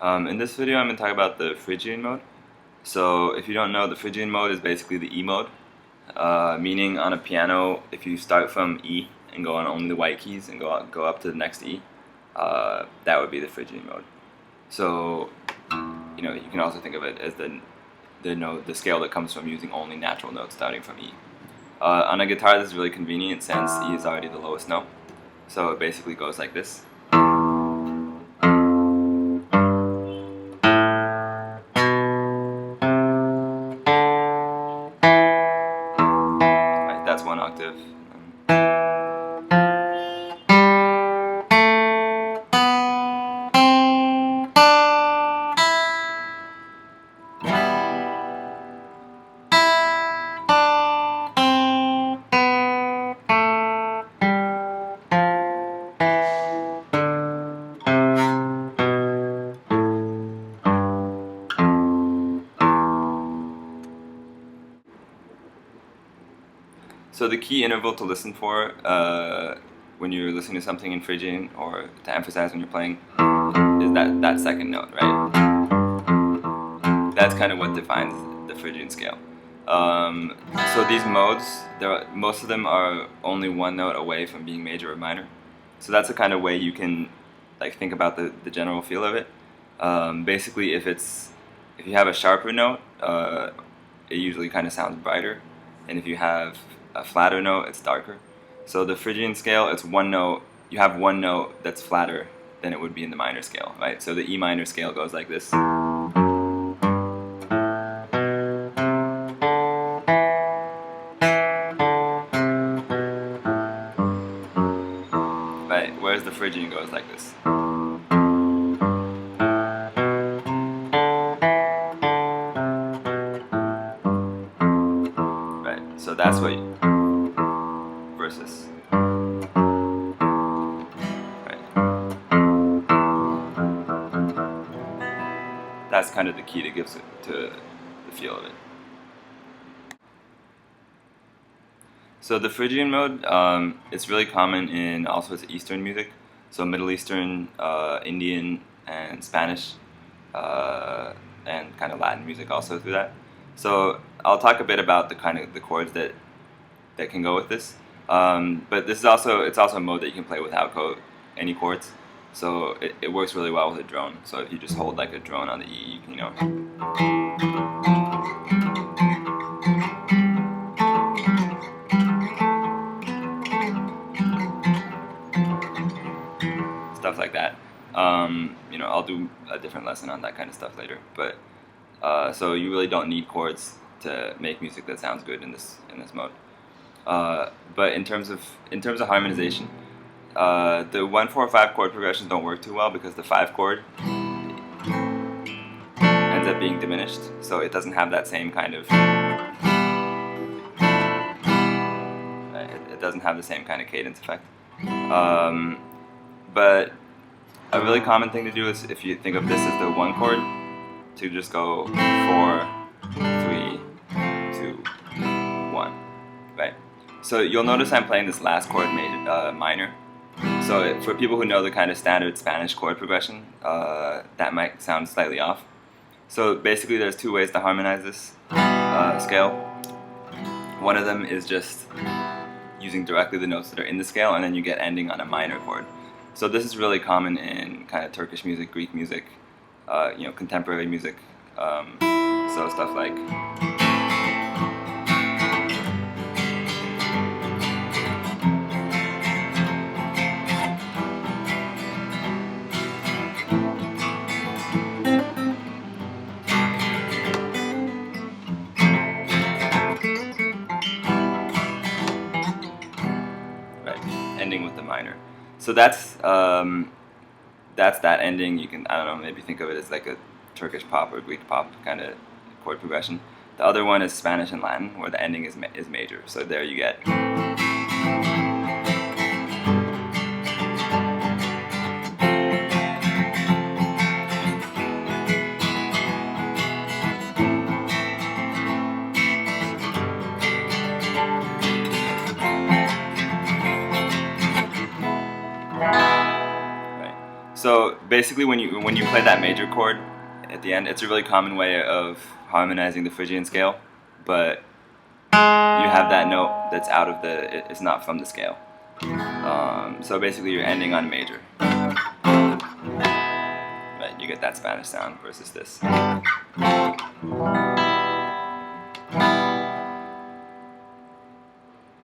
In this video, I'm going to talk about the Phrygian mode. So, if you don't know, the Phrygian mode is basically the E mode, meaning on a piano, if you start from E and go on only the white keys and go up to the next E, that would be the Phrygian mode. So, you can also think of it as the scale that comes from using only natural notes starting from E. On a guitar, this is really convenient since E is already the lowest note. So it basically goes like this. Right, that's one octave. So the key interval to listen for when you're listening to something in Phrygian, or to emphasize when you're playing, is that second note, right? That's kind of what defines the Phrygian scale. So these modes, most of them are only one note away from being major or minor. So that's the kind of way you can think about the general feel of it. Basically, if you have a sharper note, it usually kind of sounds brighter, and if you have a flatter note, it's darker. So the Phrygian scale, it's one note. You have one note that's flatter than it would be in the minor scale, right? So the E minor scale goes like this. Right, whereas the Phrygian goes like this. Right, so that's what versus. Right. That's kind of the key that gives it to the feel of it. So the Phrygian mode, it's really common in all sorts of Eastern music, so Middle Eastern, Indian, and Spanish, and kind of Latin music also through that. So I'll talk a bit about the chords that can go with this. But this is also a mode that you can play without any chords. So it works really well with a drone. So if you just hold like a drone on the E, you can stuff like that. I'll do a different lesson on that kind of stuff later. But so you really don't need chords to make music that sounds good in this mode. But in terms of harmonization, the 1, 4, 5 chord progressions don't work too well because the 5 chord ends up being diminished, so it doesn't have that same kind of. It doesn't have the same kind of cadence effect. But a really common thing to do is, if you think of this as the 1 chord, to just go 4, 3, 2, 1, right? So you'll notice I'm playing this last chord minor. So for people who know the kind of standard Spanish chord progression, that might sound slightly off. So basically there's two ways to harmonize this scale. One of them is just using directly the notes that are in the scale, and then you get ending on a minor chord. So this is really common in kind of Turkish music, Greek music, contemporary music. So stuff like. Ending with the minor. So that's that ending. You can, I don't know, maybe think of it as like a Turkish pop or Greek pop kind of chord progression. The other one is Spanish and Latin, where the ending is major. So there you get. So basically, when you play that major chord at the end, it's a really common way of harmonizing the Phrygian scale, but you have that note that's out of it's not from the scale. So basically, you're ending on major. Right, you get that Spanish sound versus this.